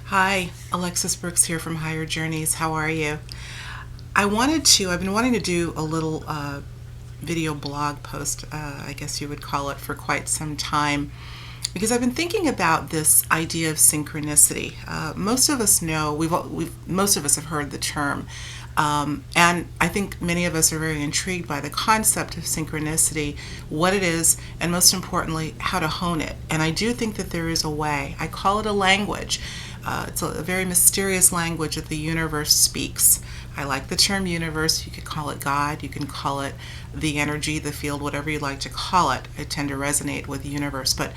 Hi, Alexis Brooks here from Higher Journeys. How are you? I've been wanting to do a little video blog post, I guess you would call it, for quite some time because I've been thinking about this idea of synchronicity. Most of us know, most of us have heard the term, and I think many of us are very intrigued by the concept of synchronicity, what it is, and most importantly, how to hone it. And I do think that there is a way. I call it a language. It's a very mysterious language that the universe speaks. I like the term universe. You could call it God. You can call it the energy, the field, whatever you like to call it. I tend to resonate with the universe. But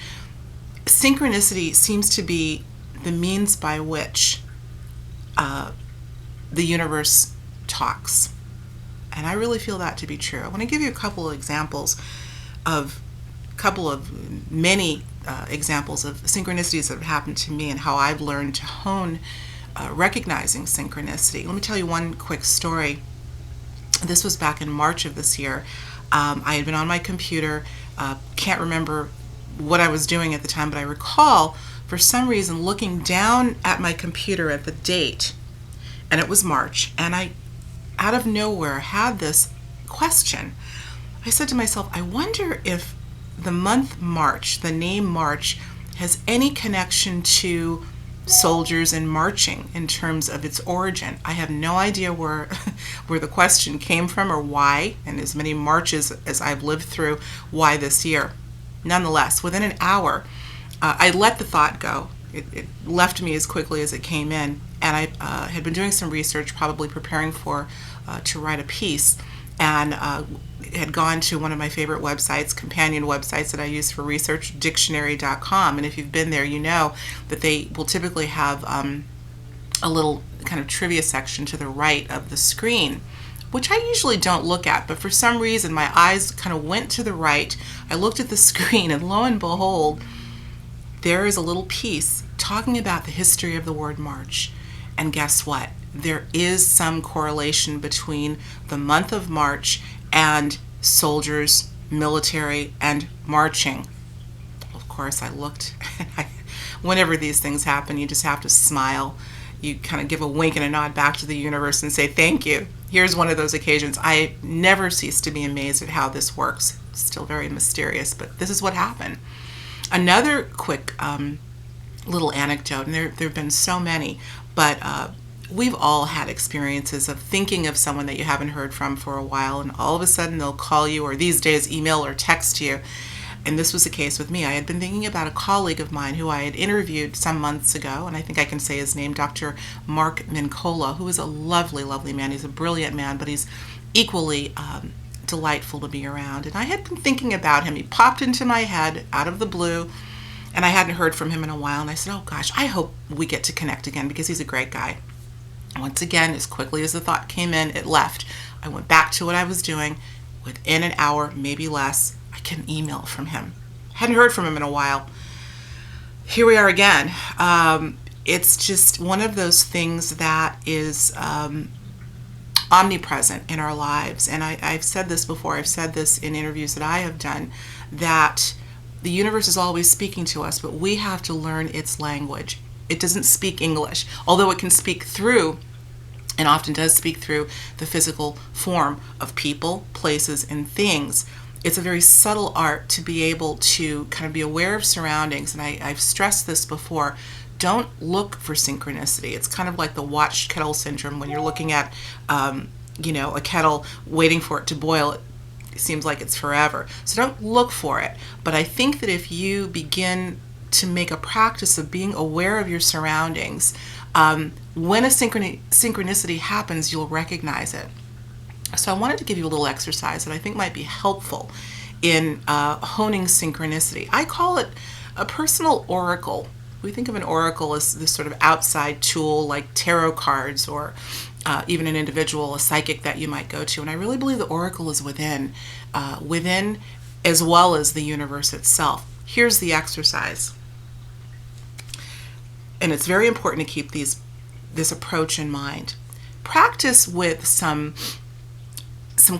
synchronicity seems to be the means by which the universe talks. And I really feel that to be true. I want to give you a couple of examples of many examples of synchronicities that have happened to me and how I've learned to hone recognizing synchronicity. Let me tell you one quick story. This was back in March of this year. I had been on my computer, can't remember what I was doing at the time, but I recall for some reason looking down at my computer at the date, and it was March, and I, out of nowhere, had this question. I said to myself, I wonder if the month March, the name March, has any connection to soldiers and marching in terms of its origin. I have no idea where where the question came from or why, and as many marches as I've lived through, why this year. Nonetheless, within an hour, I let the thought go. It left me as quickly as it came in, and I had been doing some research, probably preparing for to write a piece, and had gone to one of my favorite websites, companion websites that I use for research, dictionary.com. And if you've been there, you know that they will typically have a little kind of trivia section to the right of the screen, which I usually don't look at, but for some reason my eyes kind of went to the right. I looked at the screen, and lo and behold, there is a little piece talking about the history of the word March. And guess what? There is some correlation between the month of March and soldiers, military, and marching. Of course, I looked. Whenever these things happen, you just have to smile. You kind of give a wink and a nod back to the universe and say, thank you. Here's one of those occasions. I never cease to be amazed at how this works. It's still very mysterious, but this is what happened. Another quick little anecdote, and there have been so many, but we've all had experiences of thinking of someone that you haven't heard from for a while, and all of a sudden they'll call you, or these days email or text you. And this was the case with me. I had been thinking about a colleague of mine who I had interviewed some months ago, and I think I can say his name, Dr. Mark Mincola, who is a lovely, lovely man. He's a brilliant man, but he's equally delightful to be around. And I had been thinking about him. He popped into my head out of the blue, and I hadn't heard from him in a while. And I said, oh gosh, I hope we get to connect again because he's a great guy. Once again, as quickly as the thought came in, it left. I went back to what I was doing. Within an hour, maybe less, I get an email from him. Hadn't heard from him in a while. Here we are again. It's just one of those things that is omnipresent in our lives. And I've said this before. I've said this in interviews that I have done, that the universe is always speaking to us, but we have to learn its language. It doesn't speak English, although it can speak through, and often does speak through, the physical form of people, places, and things. It's a very subtle art to be able to kind of be aware of surroundings, and I've stressed this before. Don't look for synchronicity. It's kind of like the watched kettle syndrome when you're looking at, a kettle waiting for it to boil. It seems like it's forever. So don't look for it. But I think that if you begin to make a practice of being aware of your surroundings, when a synchronicity happens, you'll recognize it. So I wanted to give you a little exercise that I think might be helpful in honing synchronicity. I call it a personal oracle. We think of an oracle as this sort of outside tool like tarot cards, or even an individual, a psychic that you might go to. And I really believe the oracle is within as well as the universe itself. Here's the exercise. And it's very important to keep this approach in mind. Practice with some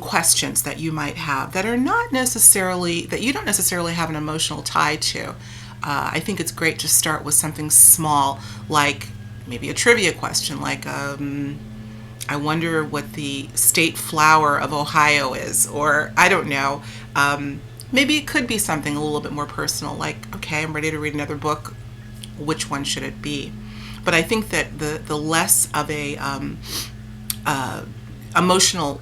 questions that you might have that are not necessarily, that you don't necessarily have an emotional tie to. I think it's great to start with something small, like maybe a trivia question like, I wonder what the state flower of Ohio is, or I don't know. Maybe it could be something a little bit more personal, like, okay, I'm ready to read another book. Which one should it be? But I think that the less of a emotional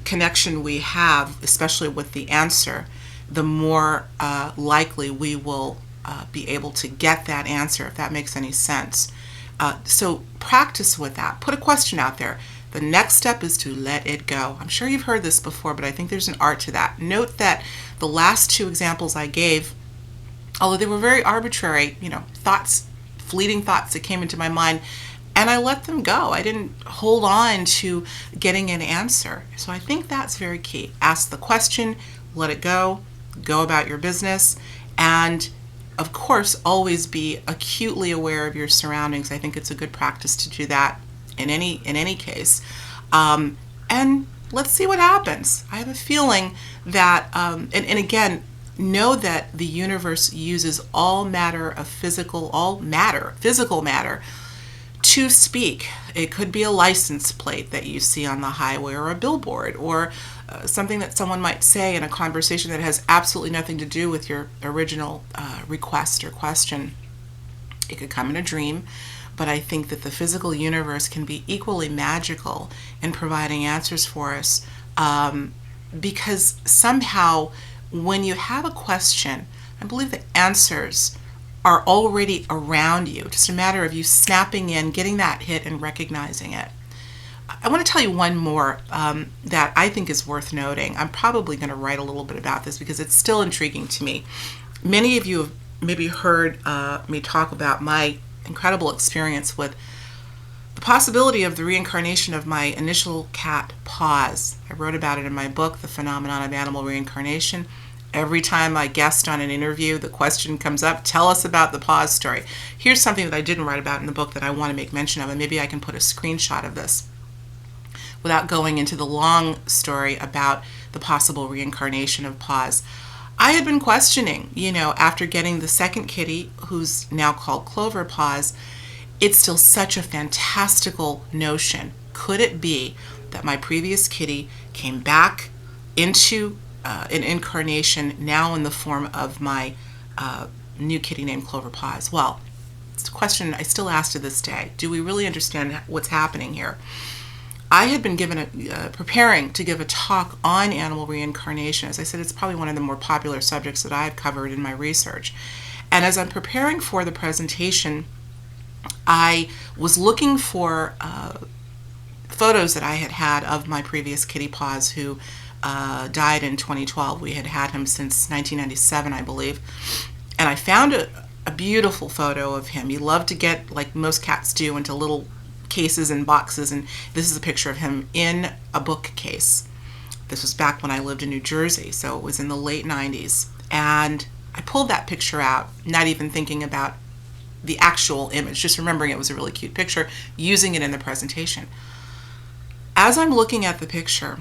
connection we have, especially with the answer, the more likely we will be able to get that answer, if that makes any sense. So practice with that. Put a question out there. The next step is to let it go. I'm sure you've heard this before, but I think there's an art to that. Note that the last two examples I gave, although they were very arbitrary, thoughts, fleeting thoughts that came into my mind, and I let them go. I didn't hold on to getting an answer. So I think that's very key. Ask the question, let it go about your business, and of course, always be acutely aware of your surroundings. I think it's a good practice to do that in any case. And let's see what happens. I have a feeling that, and again, know that the universe uses all physical matter to speak. It could be a license plate that you see on the highway, or a billboard, or something that someone might say in a conversation that has absolutely nothing to do with your original request or question. It could come in a dream, but I think that the physical universe can be equally magical in providing answers for us, because somehow when you have a question, I believe the answers are already around you. Just a matter of you snapping in, getting that hit, and recognizing it. I want to tell you one more that I think is worth noting. I'm probably going to write a little bit about this because it's still intriguing to me. Many of you have maybe heard me talk about my incredible experience with the possibility of the reincarnation of my initial cat, Paz. I wrote about it in my book, The Phenomenon of Animal Reincarnation. Every time I guest on an interview, the question comes up, tell us about the Paz story. Here's something that I didn't write about in the book that I want to make mention of, and maybe I can put a screenshot of this without going into the long story about the possible reincarnation of Paz. I had been questioning, after getting the second kitty, who's now called Clover Paz, it's still such a fantastical notion. Could it be that my previous kitty came back into an incarnation now in the form of my new kitty named Clover Paz? Well, it's a question I still ask to this day. Do we really understand what's happening here? I had been preparing to give a talk on animal reincarnation. As I said, it's probably one of the more popular subjects that I've covered in my research. And as I'm preparing for the presentation, I was looking for photos that I had of my previous kitty Paz, who died in 2012. We had him since 1997, I believe. And I found a beautiful photo of him. He loved to get, like most cats do, into little cases and boxes, and this is a picture of him in a bookcase. This was back when I lived in New Jersey, so it was in the late 90s. And I pulled that picture out, not even thinking about the actual image, just remembering it was a really cute picture, using it in the presentation. As I'm looking at the picture,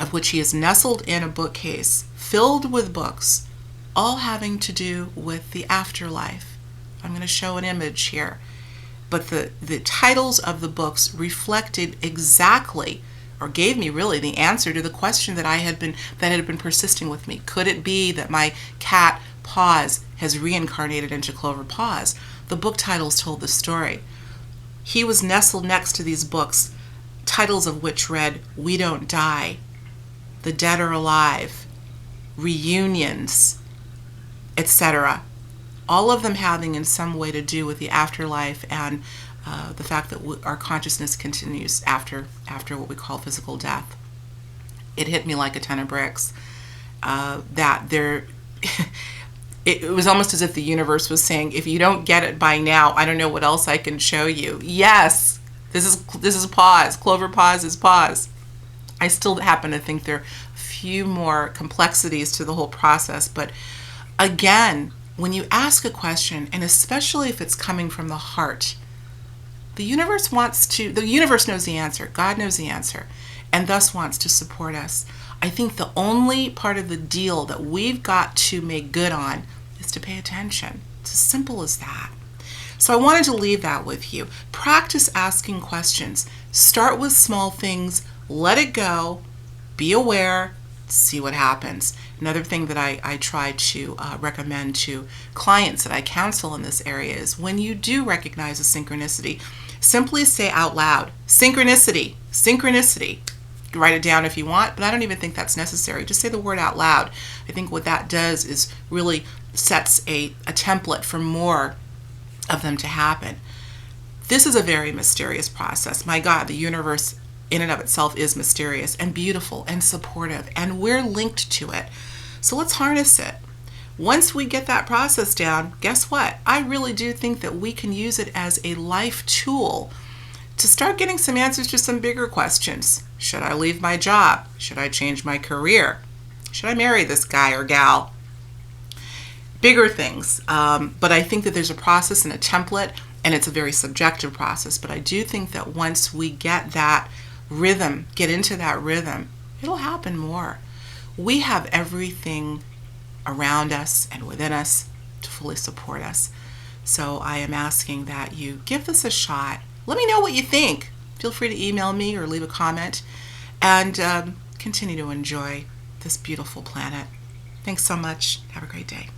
of which he is nestled in a bookcase filled with books, all having to do with the afterlife. I'm going to show an image here. But the titles of the books reflected exactly, or gave me really the answer to the question that had been persisting with me. Could it be that my cat Paz has reincarnated into Clover Paz? The book titles told the story. He was nestled next to these books, titles of which read, We Don't Die, The Dead Are Alive, Reunions, etc. All of them having in some way to do with the afterlife and the fact that our consciousness continues after what we call physical death. It hit me like a ton of bricks that there. It was almost as if the universe was saying, if you don't get it by now, I don't know what else I can show you. Yes, this is Paz. Clover Paz is Paz. I still happen to think there are a few more complexities to the whole process, but again, when you ask a question, and especially if it's coming from the heart, the universe knows the answer, God knows the answer, and thus wants to support us. I think the only part of the deal that we've got to make good on is to pay attention. It's as simple as that. So I wanted to leave that with you. Practice asking questions. Start with small things, let it go, be aware, see what happens. Another thing that I try to recommend to clients that I counsel in this area is when you do recognize a synchronicity, simply say out loud, synchronicity, synchronicity. Write it down if you want, but I don't even think that's necessary. Just say the word out loud. I think what that does is really sets a template for more of them to happen. This is a very mysterious process. My God, the universe in and of itself is mysterious and beautiful and supportive, and we're linked to it. So let's harness it. Once we get that process down, guess what? I really do think that we can use it as a life tool to start getting some answers to some bigger questions. Should I leave my job? Should I change my career? Should I marry this guy or gal? Bigger things. But I think that there's a process and a template, and it's a very subjective process. But I do think that once we get that rhythm, get into that rhythm, it'll happen more. We have everything around us and within us to fully support us. So I am asking that you give this a shot. Let me know what you think. Feel free to email me or leave a comment, and continue to enjoy this beautiful planet. Thanks so much. Have a great day.